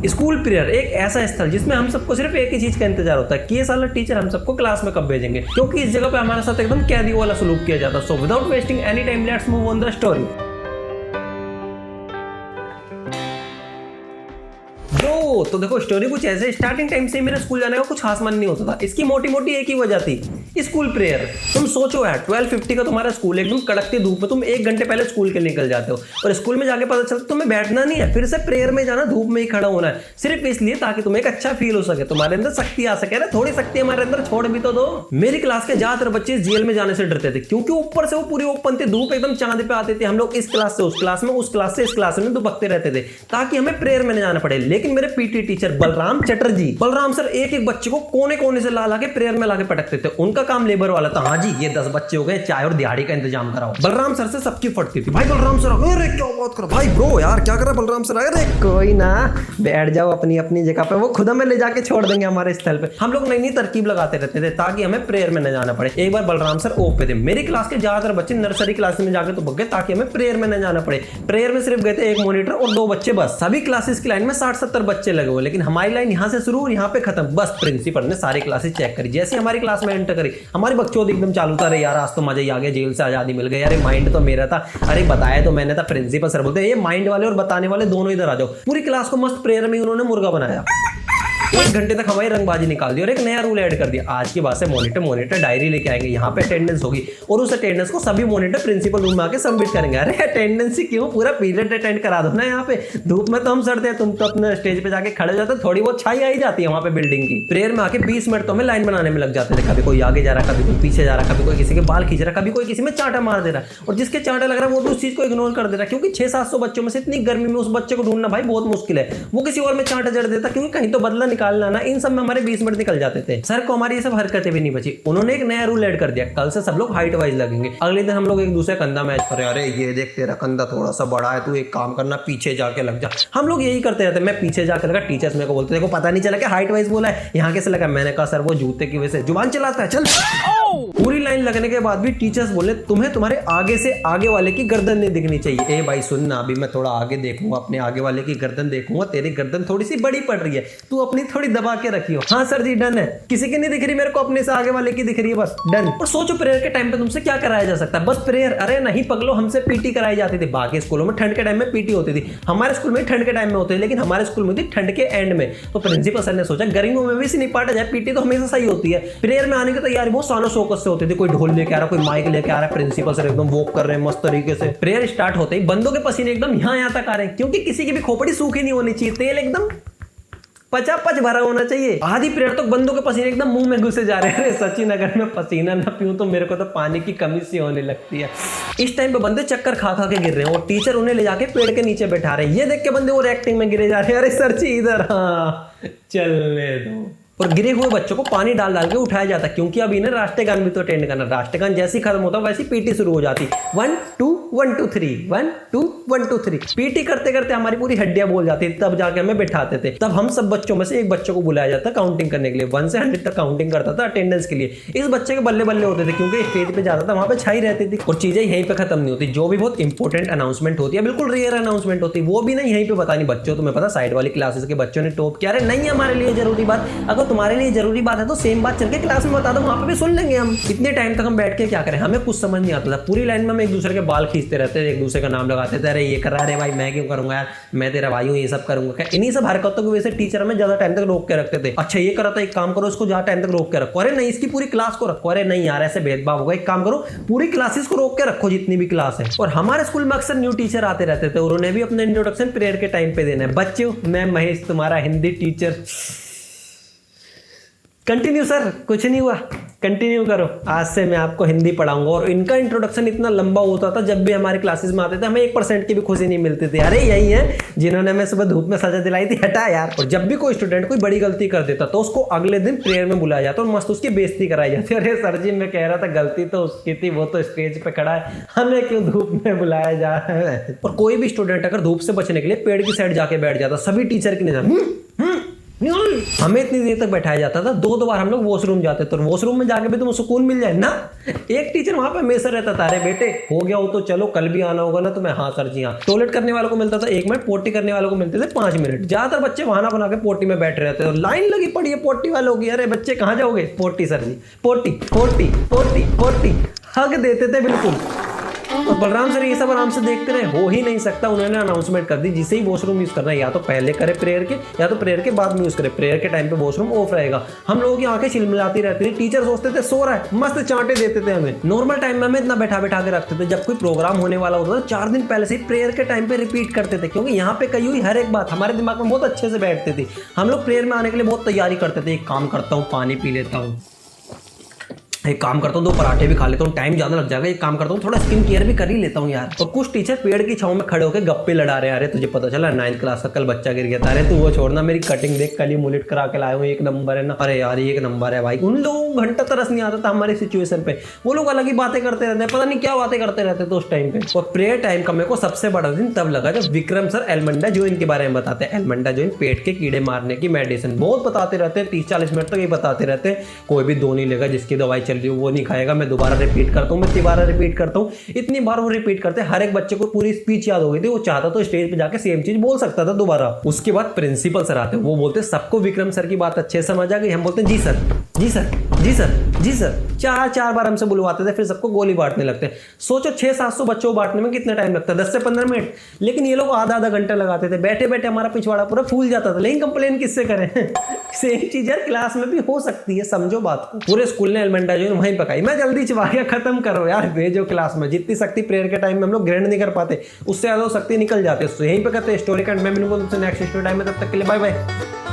School prayer एक ऐसा स्थल जिसमें हम सबको सिर्फ एक ही चीज का इंतजार होता है कि ये साला टीचर हम सबको क्लास में कब भेजेंगे, क्योंकि इस जगह पे हमारे साथ एकदम कैदी वाला सलूक किया जाता है। So without wasting any time let's move on the story. तो देखो स्टोरी कुछ ऐसे, स्टार्टिंग टाइम से मेरे स्कूल जाने का कुछ खास मन नहीं होता था। इसकी मोटी मोटी एक ही वजह थी, स्कूल प्रेयर। तुम सोचो यार 12:50 का तुम्हारा स्कूल, एकदम कड़कती धूप में तुम 1 घंटे पहले स्कूल के निकल जाते हो और स्कूल में जाके पता चलता तुम्हें बैठना नहीं है, फिर से प्रेयर में जाना, धूप में ही खड़ा होना है, सिर्फ इसलिए ताकि तुम्हें एक अच्छा फील हो सके, तुम्हारे अंदर शक्ति आ सके। ना थोड़ी शक्ति हमारे अंदर छोड़ भी तो दो। मेरी क्लास के ज्यादातर बच्चे जेल में जाने से डरते थे, क्योंकि ऊपर से वो पूरी ओपन थी, धूप एकदम चांद पे आती थी। हम लोग इस क्लास से उस क्लास में, उस क्लास से इस क्लास में दुबकते रहते थे ताकि हमें प्रेयर में न जाना पड़े। लेकिन मेरे PT teacher Balram Chatterjee, Balram sir एक एक बच्चे को कोने कोने से ला के प्रेयर में लाके पटकते थे। उनका काम लेबर वाला था। हाँ जी, ये 10 बच्चे हो गए, चाय और दिहाड़ी का इंतजाम कराओ। बलराम सर से सबकी फटती थी। भाई बलराम सर, अरे क्या बात कर भाई ब्रो, यार क्या कर रहा बलराम सर? अरे कोई ना, बैठ जाओ अपनी अपनी जगह पे, वो खुद हमें ले जाके छोड़ देंगे हमारे स्थल पे। हम लोग नई नई तरकीब लगाते रहते थे ताकि हमें प्रेयर में न जाना पड़े। एक बार बलराम सर ऑफ पे थे, मेरी क्लास के ज्यादातर बच्चे नर्सरी क्लास में जाके तो भग गए ताकि हमें प्रेयर में न जाना पड़े। प्रेयर में सिर्फ गए थे 1 मॉनिटर और 2 बच्चे बस। सभी क्लासेस की लाइन में 60-70 बच्चे लगे हुए, लेकिन हमारी लाइन यहाँ से शुरू, यहाँ पे खत्म। बस प्रिंसिपल ने सारी क्लासेस चेक करी, जैसे हमारी क्लास में एंटर करी हमारी बकचोदी एकदम चालू था। अरे यार आज तो मजा ही आ गया, जेल से आजादी मिल गई। अरे माइंड तो मेरा था, अरे बताया तो मैंने था। प्रिंसिपल सर बोलते ये माइंड वाले और बताने वाले दोनों इधर आ जाओ। पूरी क्लास को मस्त प्रेयर में उन्होंने मुर्गा बनाया। 1 घंटे तक हमारी रंगबाजी निकाल दी और एक नया रूल ऐड कर दिया। आज के बाद से मॉनिटर डायरी लेके आएंगे, यहाँ पे अटेंडेंस होगी और उस अटेंडेंस को सभी मॉनिटर प्रिंसिपल रूम में आके सबमिट करेंगे। अरे अटेंडेंस ही क्यों, पूरा पीरियड अटेंड करा दो ना। यहाँ पे धूप में तो हम सड़ते हैं, तुम तो अपने स्टेज पे जाके खड़े हो जाते, थोड़ी बहुत छाई आई जाती है वहाँ पे बिल्डिंग की। प्रेयर में आके 20 मिनट तो हमें लाइन बनाने में लग जाते थे। कभी कोई आगे जा रहा, कभी कोई पीछे जा रहा, कभी कोई किसी के बाल खींच रहा, कभी कोई किसी में चांटा मार दे रहा, और जिसके चांटा लग रहा है वो भी उस चीज को इग्नोर कर दे रहा, क्योंकि 600-700 बच्चों में से इतनी गर्मी में उस बच्चे को ढूंढना भाई बहुत मुश्किल है। वो किसी और में चांटा जड़ देता, क्योंकि कहीं तो बदला निकालना ना। इन सब में हमारे 20 मिनट निकल जाते थे। सर को हमारी ये सब हरकतें भी नहीं बची। उन्होंने एक नया रूल ऐड कर दिया, कल से सब लोग हाइट वाइज लगेंगे। अगले दिन हम लोग एक दूसरे कंधा मैच कर रहे हैं। अरे ये देख तेरा कंधा थोड़ा सा बड़ा है, तू एक काम करना पीछे जाके लग जा। हम लोग यही करते रहते। मैं पीछे जाके लगा, टीचर्स मेरे को बोलते देखो पता नहीं चला कि हाइट वाइज बोला है, यहाँ कैसे लगा। मैंने कहा सर वो जूते की वजह से जुबान चलाता है। चल पूरी लाइन लगने के बाद भी टीचर्स बोले तुम्हें तुम्हारे आगे से आगे वाले की गर्दन नहीं दिखनी चाहिए। ए भाई सुन ना, अभी मैं थोड़ा आगे देखूंगा, अपने आगे वाले की गर्दन देखूंगा, तेरी गर्दन थोड़ी सी बड़ी पड़ रही है, तू अपनी थोड़ी दबा के रखियो। हाँ सर जी डन है, किसी की नहीं दिख रही मेरे को, अपने से आगे वाले की दिख रही है, बस डन। और सोचो प्रेयर के टाइम पे तुमसे क्या कराया जा सकता है? बस प्रेयर। अरे नहीं पगलो, हमसे पीटी कराई जाती थी। बाकी स्कूलों में ठंड के टाइम में पीटी होती थी, हमारे स्कूल में ठंड के टाइम में होती थी, लेकिन हमारे स्कूल में थी ठंड के एंड में। तो प्रिंसिपल सर ने सोचा गर्मियों में भी इसे निपाटा जाए, पीटी तो हमेशा सही होती है। प्रेयर में आने की तैयारी बहुत शानो शौकत से होती थी। कोई ढोल लेके आ रहा, कोई माइक लेके आ रहा, प्रिंसिपल सर एकदम वॉक कर रहे हैं मस्त तरीके से। प्रेयर स्टार्ट होते ही बंदों के पसीने एकदम यहाँ तक आ रहे हैं, क्योंकि किसी की भी खोपड़ी सूखी नहीं होनी चाहिए, तेल एकदम पचापच भरा होना चाहिए। आधी प्रेयर तक बंदों के पसीने एकदम मुंह में घुसे जा रहे हैं। अरे सचिन अगर मैं पसीना ना पीऊं तो मेरे को तो पानी की कमी सी होने लगती है। इस टाइम पे बंदे चक्कर खा खा के गिर रहे हैं और टीचर उन्हें ले जाके पेड़ के नीचे बैठा रहे हैं। ये देख के बंदे और एक्टिंग में गिरे जा रहे हैं। अरे सर जी इधर, हाँ चलने दो। और गिरे हुए बच्चों को पानी डाल डाल के उठाया जाता, क्योंकि अभी ना राष्ट्रगान भी तो अटेंड करना। राष्ट्रगान जैसे ही खत्म होता वैसे पीटी शुरू हो जाती। 1 2 1 2 3 1 2 1 2 3। पीटी करते करते हमारी पूरी हड्डियां बोल जाती, तब जाके हमें बैठाते थे। तब हम सब बच्चों में से एक बच्चे को बुलाया जाता काउंटिंग करने के लिए। 1 से 100 तक काउंटिंग करता था अटेंडेंस के लिए। इस बच्चे के बल्ले बल्ले होते थे, क्योंकि स्टेज पे जाता था, वहां पे छाई रहती थी और चीजें यहीं पे खत्म नहीं होती। जो भी बहुत इंपॉर्टेंट अनाउंसमेंट होती है, बिल्कुल रेयर अनाउंसमेंट होती है, वो भी ना यहीं पे बतानी बच्चों। तुम्हें पता साइड वाली क्लासेस के बच्चों ने टॉप किया। अरे नहीं हमारे लिए जरूरी बात, अगर तुम्हारे लिए जरूरी बात है तो सेम बात चल के क्लास में बता दो, वहां पे भी सुन लेंगे हम। इतने टाइम तक हम बैठ के क्या करें, हमें कुछ समझ नहीं आता था। पूरी लाइन में हम एक दूसरे के बाल खींचते रहते थे, एक दूसरे का नाम लगाते थे। अरे ये कर रहा है, अरे भाई मैं क्यों करूंगा यार, मैं तेरा भाई हूँ, ये सब करूंगा। इन्हीं सब हरकतों की वजह से टीचर हमें ज्यादा टाइम तक रोक के रखते थे। अच्छा ये करा था, एक काम करो, इसको ज्यादा टाइम तक रोक के रखो। अरे नहीं इसकी पूरी क्लास को रखो। अरे नहीं यार ऐसे भेदभाव होगा, एक काम करो पूरी क्लासेस को रोक के रखो जितनी भी क्लास है। और हमारे स्कूल में अक्सर न्यू टीचर आते रहते थे और उन्हें भी अपना इंट्रोडक्शन प्रेयर के टाइम पे देना है। बच्चों मैं महेश तुम्हारा हिंदी टीचर। कंटिन्यू सर, कुछ नहीं हुआ, कंटिन्यू करो, आज से मैं आपको हिंदी पढ़ाऊंगा। और इनका इंट्रोडक्शन इतना लंबा होता था, जब भी हमारे क्लासेस में आते थे हमें 1% की भी खुशी नहीं मिलती थी। अरे यही है जिन्होंने हमें सुबह धूप में सजा दिलाई थी, हटा यार। और जब भी कोई स्टूडेंट कोई बड़ी गलती कर देता तो उसको अगले दिन प्रेयर में बुलाया जाता और मस्त उसकी बेइज्जती कराई जाती। अरे सर जी मैं कह रहा था गलती तो उसकी थी, वो तो स्टेज पे खड़ा है, हमें क्यों धूप में बुलाया जा रहा है। और कोई भी स्टूडेंट अगर धूप से बचने के लिए पेड़ की साइड जाके बैठ जाता, सभी टीचर की नजर निकल। हमें इतनी देर तक बैठाया जाता था, 2 बार हम लोग वॉशरूम जाते थे, वॉशरूम में जाके भी तुम्हें सुकून मिल जाए ना। एक टीचर वहां पे हमेशा रहता था, अरे बेटे हो गया हो तो चलो, कल भी आना होगा ना तुम्हें। हाँ सर जी हाँ। टॉयलेट करने वालों को मिलता था 1 मिनट, पोटी करने वालों को मिलते थे 5 मिनट। ज्यादातर बच्चे बहाना बना के पोटी में बैठे रहते हैं, लाइन लगी पड़ी है पोटी वालों की। अरे बच्चे कहाँ जाओगे? पोटी सर जी, पोटी पोटी पोटी पोटी, हग देते थे बिल्कुल। और बलराम सर ये सब आराम से देखते रहे, हो ही नहीं सकता। उन्होंने अनाउंसमेंट कर दी, जिसे ही वॉशरूम यूज करना है या तो पहले करे प्रेयर के, या तो प्रेयर के बाद में यूज करे। प्रेयर के टाइम पे वॉशरूम ऑफ रहेगा। हम लोगों की आंखें चिलमिलाती रहती थी, टीचर सोचते थे सो रहा है, मस्त चांटे देते थे हमें। नॉर्मल टाइम में हमें इतना बैठा बैठा के रखते थे, जब कोई प्रोग्राम होने वाला होता था 4 दिन पहले से प्रेयर के टाइम पे रिपीट करते थे, क्योंकि यहाँ पे कही हुई हर एक बात हमारे दिमाग में बहुत अच्छे से बैठती थी। हम लोग प्रेयर में आने के लिए बहुत तैयारी करते थे। एक काम करता हूँ, पानी पी लेता हूँ, एक काम करता हूँ 2 पराठे भी खा लेता हूँ, टाइम ज्यादा लग जाएगा। एक काम करता हूँ थोड़ा स्किन केयर भी कर ही लेता हूँ यार। और कुछ टीचर पेड़ की छांव में खड़े होकर गप्पे लड़ा रहे हैं। अरे तुझे पता चला 9th क्लास का कल बच्चा गिर गया था, अरे तू वो छोड़ना, मेरी कटिंग देख, कल ही मुलेट करा के लाया हूँ, 1 नंबर है ना। अरे यार 1 नंबर है भाई। उन लोगों को घंटा तरस नहीं आता था हमारी सिचुएशन पे, वो लोग अलग ही बातें करते रहते हैं, पता नहीं क्या बातें करते रहते थे उस टाइम पे। और प्रेयर टाइम का मेरे को सबसे बड़ा दिन तब लगा जब विक्रम सर एलमंडा जॉइन के बारे में बताते हैं। एलमंडा जॉइन पेट के कीड़े मारने की मेडिसिन बहुत बताते रहते हैं, 30-40 मिनट तक ये बताते रहते हैं। कोई भी दो नहीं लेगा, जिसकी दवाई चल रही हो वो नहीं खाएगा। मैं दोबारा रिपीट करता हूँ, मैं तिबारा रिपीट करता हूँ। इतनी बार वो रिपीट करते, हर एक बच्चे को पूरी स्पीच याद हो गई थी। वो चाहता तो स्टेज पे जाके सेम चीज बोल सकता था दोबारा। उसके बाद प्रिंसिपल सर आते, वो बोलते सबको विक्रम सर की बात अच्छे से समझ आ गई? हम बोलते जी सर जी सर जी सर जी सर। 4 बार हमसे बुलवाते थे, फिर सबको गोली बांटने लगते। सोचो 600-700 बच्चों को बांटने में कितना टाइम लगता है? 10 से 15 मिनट। लेकिन ये लोग आधा घंटा लगाते थे, बैठे बैठे हमारा पिछवाड़ा पूरा फूल जाता था। लेकिन कंप्लेन किससे करें? सेम चीज यार क्लास में भी हो सकती है, समझो बात को। पूरे स्कूल ने एलमेंटा जो वहीं पकाई। मैं जल्दी चबा गया, खत्म करो यार, भेजो क्लास में। जितनी शक्ति प्रेयर के टाइम में हम लोग ग्रहण नहीं कर पाते, उससे ज्यादा शक्ति निकल जाते। यहीं पे करते स्टोरी का मैं मिलूंगा तुमसे नेक्स्ट स्टोरी टाइम में, तब तक के लिए बाय बाय।